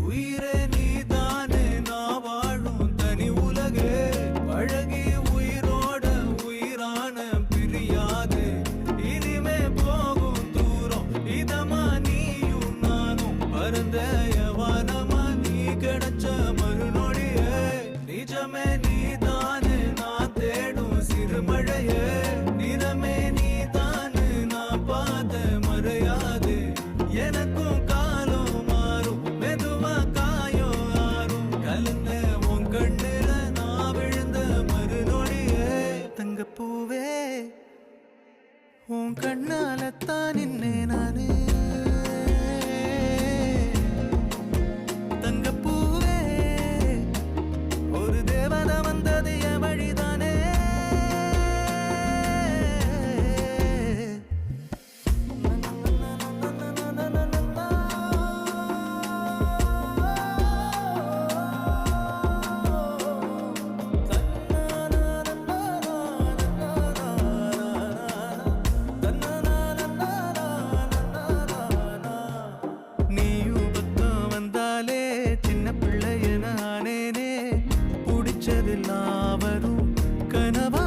உயிரே நீதானே நான் வாழும் தனி உலகே பழகி உயிரோட உயிரான பிரியாது இனிமே போகும் தூரம் இதமா நீயும் நானும் பரந்த யவானமா நீ கிடைச்ச மறுநொடியே நிஜமே நீதானே நான் தேடும் சிறுமழையே நிறமே நீதானே நான் பார்த்த மறையாது எனக்கும் காலம் மாறும் மெதுவா காயம் ஆறும் கலந்த உன் கண்ணுல நான் விழுந்த மறுநொடியே தங்கப்பூவே உன் கண்ணாலத்தான் நின்னே நானே தங்கப்பூவே ஒரு தேவதை வந்தது என் வழிதானே நீயும் பக்கம் வந்தாலே சின்ன பிள்ளைய நானேனே பிடிச்சதெல்லாம் வரும் கனவா